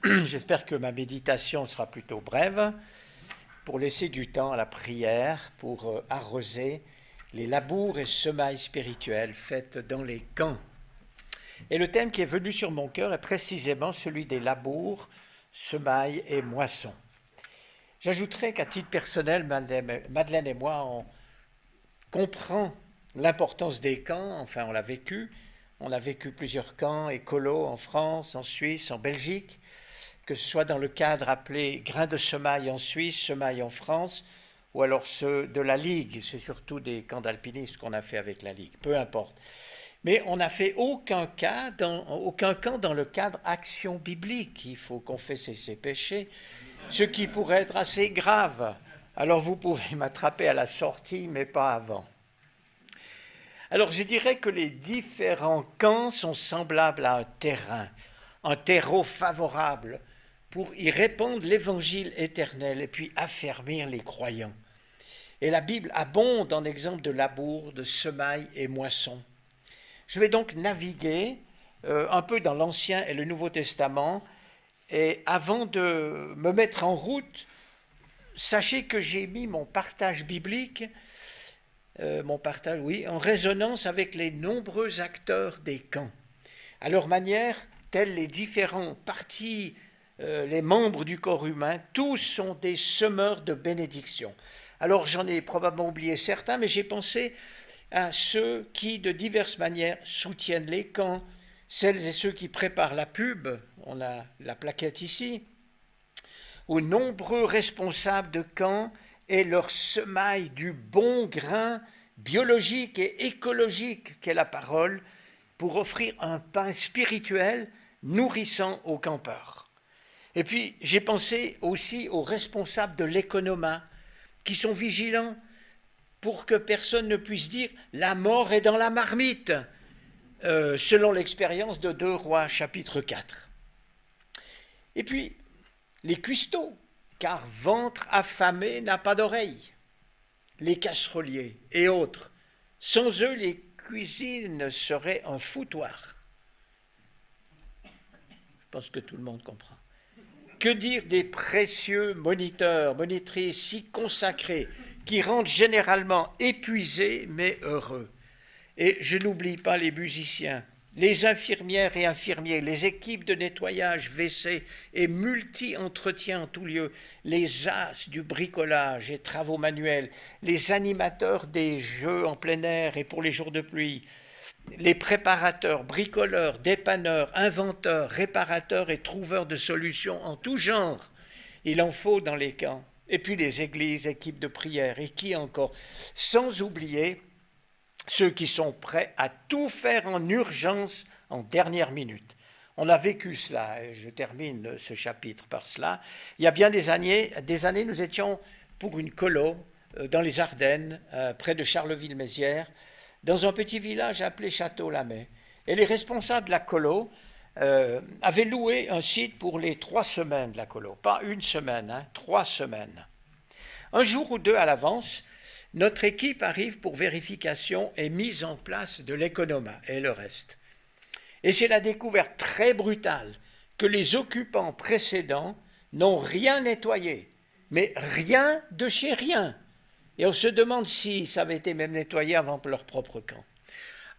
J'espère que ma méditation sera plutôt brève pour laisser du temps à la prière, pour arroser les labours et semailles spirituelles faites dans les camps. Et le thème qui est venu sur mon cœur est précisément celui des labours, semailles et moissons. J'ajouterai qu'à titre personnel, Madeleine et moi, on comprend l'importance des camps, enfin on l'a vécu. On a vécu plusieurs camps écolos en France, en Suisse, en Belgique, que ce soit dans le cadre appelé grains de semailles en Suisse, semailles en France, ou alors ceux de la Ligue. C'est surtout des camps d'alpinistes qu'on a fait avec la Ligue, peu importe. Mais on n'a fait aucun camp dans le cadre action biblique. Il faut confesser ses péchés, ce qui pourrait être assez grave. Alors vous pouvez m'attraper à la sortie, mais pas avant. Alors je dirais que les différents camps sont semblables à un terreau favorable pour y répandre l'évangile éternel et puis affermir les croyants. Et la Bible abonde en exemples de labours, de semailles et moissons. Je vais donc naviguer un peu dans l'Ancien et le Nouveau Testament, et avant de me mettre en route, sachez que j'ai mis mon partage biblique, en résonance avec les nombreux acteurs des camps. À leur manière, tels les différents partis, les membres du corps humain, tous sont des semeurs de bénédiction. Alors j'en ai probablement oublié certains, mais j'ai pensé à ceux qui, de diverses manières, soutiennent les camps, celles et ceux qui préparent la pub, on a la plaquette ici, aux nombreux responsables de camps et leur semaille du bon grain biologique et écologique qu'est la parole, pour offrir un pain spirituel nourrissant aux campeurs. Et puis, j'ai pensé aussi aux responsables de l'économat, qui sont vigilants pour que personne ne puisse dire « la mort est dans la marmite », selon l'expérience de 2 Rois chapitre 4. Et puis, les cuistots, car ventre affamé n'a pas d'oreille, les casseroliers et autres. Sans eux, les cuisines seraient un foutoir. Je pense que tout le monde comprend. Que dire des précieux moniteurs, monitrices si consacrés, qui rendent généralement épuisés mais heureux. Et je n'oublie pas les musiciens, les infirmières et infirmiers, les équipes de nettoyage, WC et multi-entretiens en tout lieu, les as du bricolage et travaux manuels, les animateurs des jeux en plein air et pour les jours de pluie, les préparateurs, bricoleurs, dépanneurs, inventeurs, réparateurs et trouveurs de solutions en tout genre. Il en faut dans les camps. Et puis les églises, équipes de prière, et qui encore. Sans oublier ceux qui sont prêts à tout faire en urgence, en dernière minute. On a vécu cela, et je termine ce chapitre par cela. Il y a bien des années, nous étions pour une colo dans les Ardennes, près de Charleville-Mézières, dans un petit village appelé Château-Lamay. Et les responsables de la colo avaient loué un site pour les 3 semaines de la colo. Pas une semaine, 3 semaines. Un jour ou deux à l'avance, notre équipe arrive pour vérification et mise en place de l'économat et le reste. Et c'est la découverte très brutale que les occupants précédents n'ont rien nettoyé, mais rien de chez rien. Et on se demande si ça avait été même nettoyé avant leur propre camp.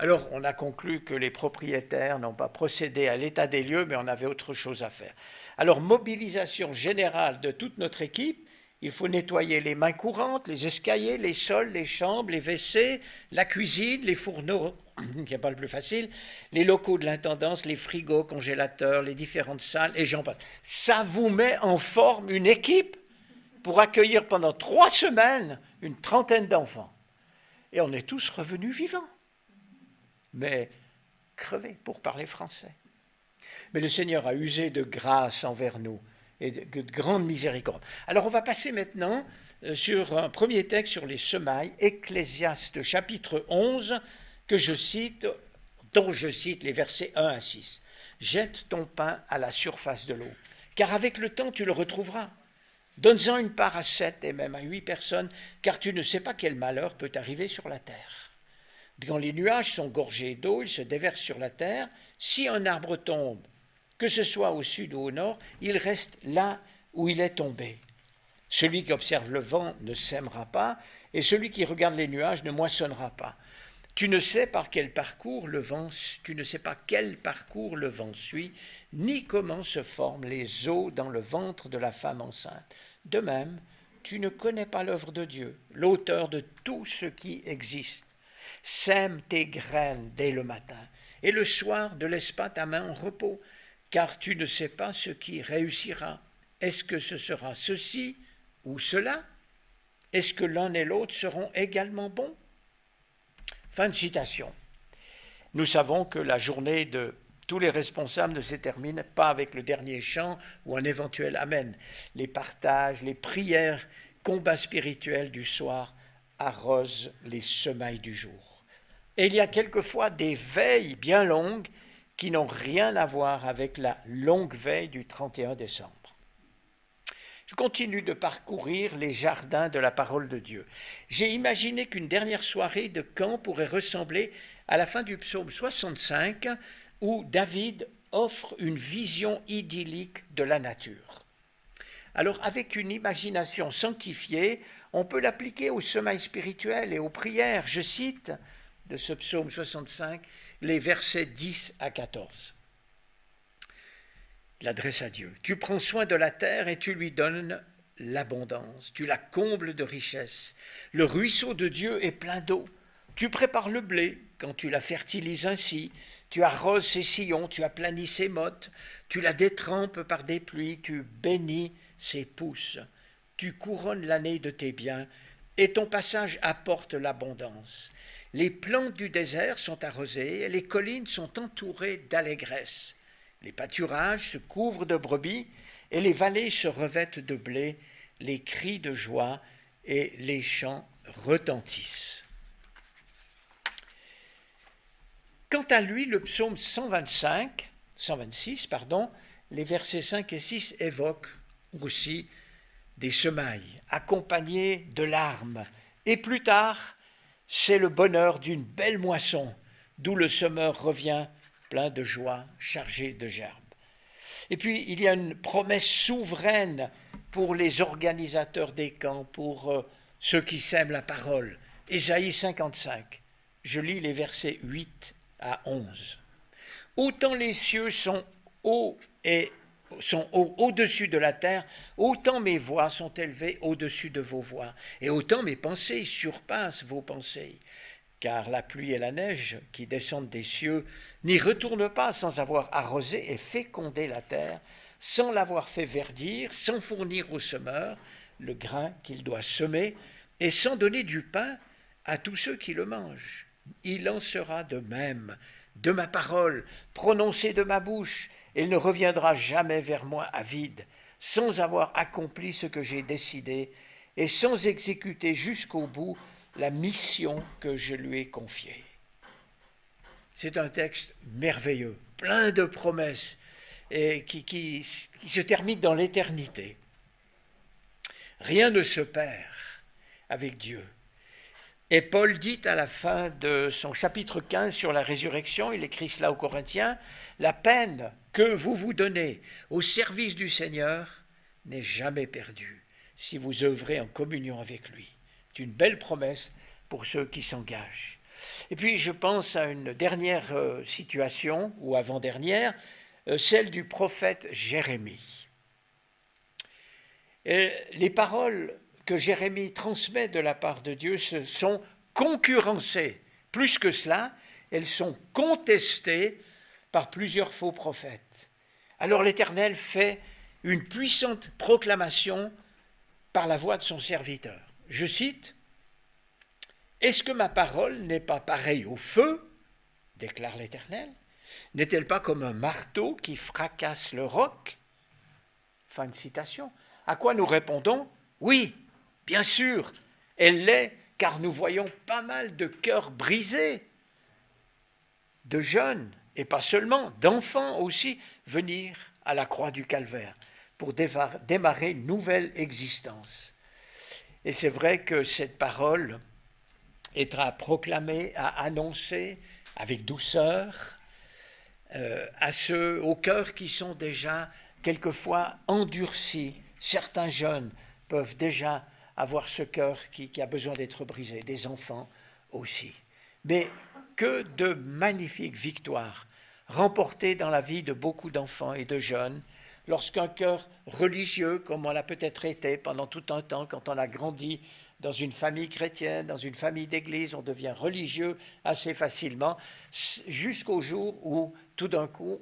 Alors on a conclu que les propriétaires n'ont pas procédé à l'état des lieux, mais on avait autre chose à faire. Alors mobilisation générale de toute notre équipe. Il faut nettoyer les mains courantes, les escaliers, les sols, les chambres, les WC, la cuisine, les fourneaux, qui n'est pas le plus facile, les locaux de l'intendance, les frigos, congélateurs, les différentes salles, et j'en passe. Ça vous met en forme une équipe pour accueillir pendant 3 semaines une trentaine d'enfants. Et on est tous revenus vivants, mais crevés pour parler français. Mais le Seigneur a usé de grâce envers nous et de grande miséricorde. Alors on va passer maintenant sur un premier texte sur les semailles, Ecclésiaste chapitre 11, dont je cite les versets 1 à 6. « Jette ton pain à la surface de l'eau, car avec le temps tu le retrouveras. Donne-en une part à 7 et même à 8 personnes, car tu ne sais pas quel malheur peut arriver sur la terre. Quand les nuages sont gorgés d'eau, ils se déversent sur la terre. Si un arbre tombe, que ce soit au sud ou au nord, il reste là où il est tombé. Celui qui observe le vent ne sèmera pas, et celui qui regarde les nuages ne moissonnera pas. Tu ne sais pas quel parcours le vent suit, ni comment se forment les os dans le ventre de la femme enceinte. De même, tu ne connais pas l'œuvre de Dieu, l'auteur de tout ce qui existe. Sème tes graines dès le matin, et le soir ne laisse pas ta main en repos, car tu ne sais pas ce qui réussira. Est-ce que ce sera ceci ou cela? Est-ce que l'un et l'autre seront également bons? Fin de citation. Nous savons que la journée de tous les responsables ne se termine pas avec le dernier chant ou un éventuel amen. Les partages, les prières, combats spirituels du soir arrosent les semailles du jour. Et il y a quelquefois des veilles bien longues qui n'ont rien à voir avec la longue veille du 31 décembre. Je continue de parcourir les jardins de la parole de Dieu. J'ai imaginé qu'une dernière soirée de camp pourrait ressembler à la fin du psaume 65 où David offre une vision idyllique de la nature. Alors avec une imagination sanctifiée, on peut l'appliquer au sommeil spirituel et aux prières. Je cite de ce psaume 65 les versets 10 à 14. Il adresse à Dieu. Tu prends soin de la terre et tu lui donnes l'abondance. Tu la combles de richesses. Le ruisseau de Dieu est plein d'eau. Tu prépares le blé quand tu la fertilises ainsi. Tu arroses ses sillons, tu aplanis ses mottes. Tu la détrempes par des pluies. Tu bénis ses pousses. Tu couronnes l'année de tes biens et ton passage apporte l'abondance. Les plantes du désert sont arrosées et les collines sont entourées d'allégresse. Les pâturages se couvrent de brebis et les vallées se revêtent de blé, les cris de joie et les chants retentissent. Quant à lui, le psaume 126, les versets 5 et 6 évoquent aussi des semailles accompagnés de larmes. Et plus tard, c'est le bonheur d'une belle moisson, d'où le semeur revient plein de joie, chargé de gerbes. Et puis, il y a une promesse souveraine pour les organisateurs des camps, pour ceux qui sèment la parole. Ésaïe 55, je lis les versets 8 à 11. Autant les cieux sont hauts au-dessus de la terre, autant mes voix sont élevées au-dessus de vos voix, et autant mes pensées surpassent vos pensées. Car la pluie et la neige qui descendent des cieux n'y retournent pas sans avoir arrosé et fécondé la terre, sans l'avoir fait verdir, sans fournir au semeur le grain qu'il doit semer, et sans donner du pain à tous ceux qui le mangent. Il en sera de même de ma parole prononcée de ma bouche. Elle ne reviendra jamais vers moi à vide, sans avoir accompli ce que j'ai décidé et sans exécuter jusqu'au bout la mission que je lui ai confiée. C'est un texte merveilleux, plein de promesses et qui se termine dans l'éternité. Rien ne se perd avec Dieu. Et Paul dit à la fin de son chapitre 15 sur la résurrection, il écrit cela aux Corinthiens, « La peine que vous vous donnez au service du Seigneur n'est jamais perdue si vous œuvrez en communion avec lui. » C'est une belle promesse pour ceux qui s'engagent. Et puis je pense à une dernière situation, ou avant-dernière, celle du prophète Jérémie. Et les paroles que Jérémie transmet de la part de Dieu se sont concurrencées. Plus que cela, elles sont contestées par plusieurs faux prophètes. Alors l'Éternel fait une puissante proclamation par la voix de son serviteur. Je cite, « Est-ce que ma parole n'est pas pareille au feu, déclare l'Éternel? N'est-elle pas comme un marteau qui fracasse le roc ?» Fin de citation. À quoi nous répondons, « Oui, bien sûr, elle l'est, car nous voyons pas mal de cœurs brisés, de jeunes, et pas seulement, d'enfants aussi, venir à la croix du Calvaire pour démarrer une nouvelle existence. » Et c'est vrai que cette parole est à proclamer, à annoncer avec douceur, à ceux au cœur qui sont déjà quelquefois endurcis. Certains jeunes peuvent déjà avoir ce cœur qui a besoin d'être brisé, des enfants aussi. Mais que de magnifiques victoires remportées dans la vie de beaucoup d'enfants et de jeunes lorsqu'un cœur religieux, comme on l'a peut-être été pendant tout un temps quand on a grandi dans une famille chrétienne, dans une famille d'église, on devient religieux assez facilement, jusqu'au jour où tout d'un coup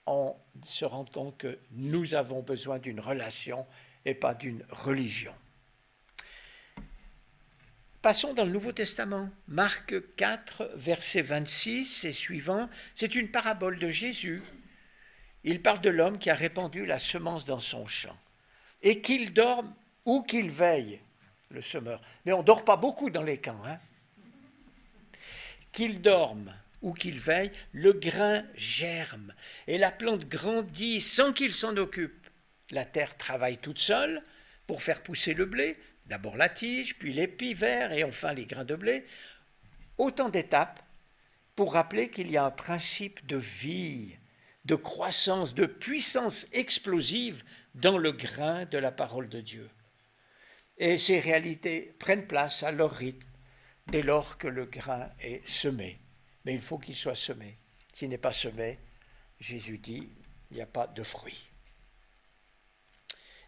on se rend compte que nous avons besoin d'une relation et pas d'une religion. Passons dans le Nouveau Testament. Marc 4, verset 26 et suivant, c'est une parabole de Jésus. Il parle de l'homme qui a répandu la semence dans son champ. Et qu'il dorme ou qu'il veille, le semeur. Mais on ne dort pas beaucoup dans les camps. Qu'il dorme ou qu'il veille, le grain germe et la plante grandit sans qu'il s'en occupe. La terre travaille toute seule pour faire pousser le blé, d'abord la tige, puis l'épi vert et enfin les grains de blé. Autant d'étapes pour rappeler qu'il y a un principe de vie, de croissance, de puissance explosive dans le grain de la parole de Dieu. Et ces réalités prennent place à leur rythme dès lors que le grain est semé. Mais il faut qu'il soit semé. S'il n'est pas semé, Jésus dit, il n'y a pas de fruit.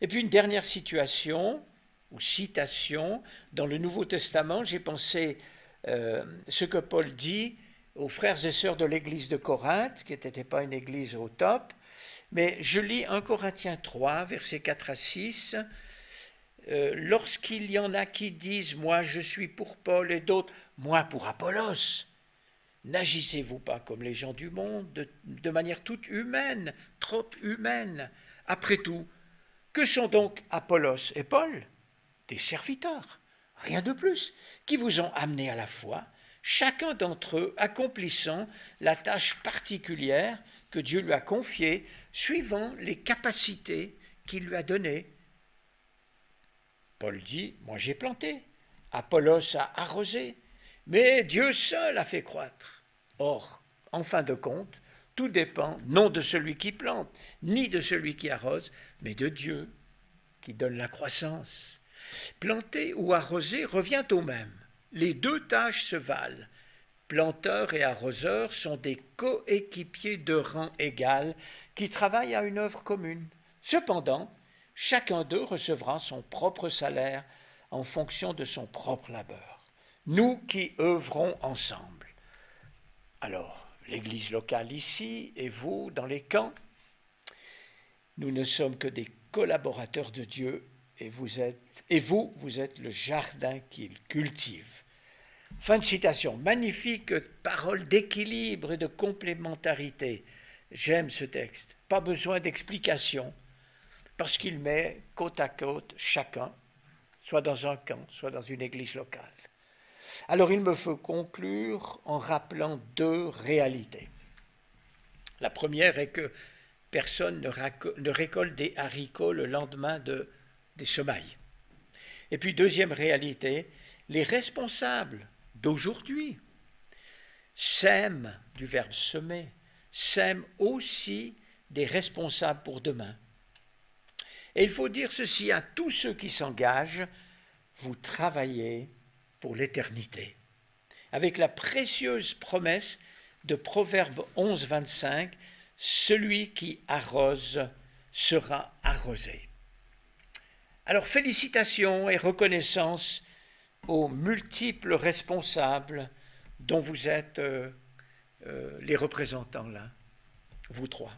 Et puis une dernière situation, ou citation, dans le Nouveau Testament, j'ai pensé ce que Paul dit aux frères et sœurs de l'église de Corinthe, qui n'était pas une église au top, mais je lis 1 Corinthiens 3, versets 4 à 6. Lorsqu'il y en a qui disent « moi je suis pour Paul » et d'autres « moi pour Apollos », n'agissez-vous pas comme les gens du monde, de manière toute humaine, trop humaine. Après tout, que sont donc Apollos et Paul? Des serviteurs, rien de plus, qui vous ont amenés à la foi, chacun d'entre eux accomplissant la tâche particulière que Dieu lui a confiée, suivant les capacités qu'il lui a données. Paul dit, moi j'ai planté, Apollos a arrosé, mais Dieu seul a fait croître. Or, en fin de compte, tout dépend non de celui qui plante, ni de celui qui arrose, mais de Dieu qui donne la croissance. Planter ou arroser revient au même. Les deux tâches se valent. Planteur et arroseur sont des coéquipiers de rang égal qui travaillent à une œuvre commune. Cependant, chacun d'eux recevra son propre salaire en fonction de son propre labeur. Nous qui œuvrons ensemble. Alors, l'église locale ici et vous dans les camps, nous ne sommes que des collaborateurs de Dieu et vous êtes le jardin qu'il cultive. Fin de citation. Magnifique parole d'équilibre et de complémentarité. J'aime ce texte. Pas besoin d'explication parce qu'il met côte à côte chacun, soit dans un camp, soit dans une église locale. Alors il me faut conclure en rappelant deux réalités. La première est que personne ne récolte des haricots le lendemain des semailles. Et puis deuxième réalité, les responsables d'aujourd'hui sèment, du verbe semer, sèment aussi des responsables pour demain. Et il faut dire ceci à tous ceux qui s'engagent, vous travaillez pour l'éternité. Avec la précieuse promesse de Proverbe 11, 25, celui qui arrose sera arrosé. Alors félicitations et reconnaissance aux multiples responsables dont vous êtes les représentants là, vous trois.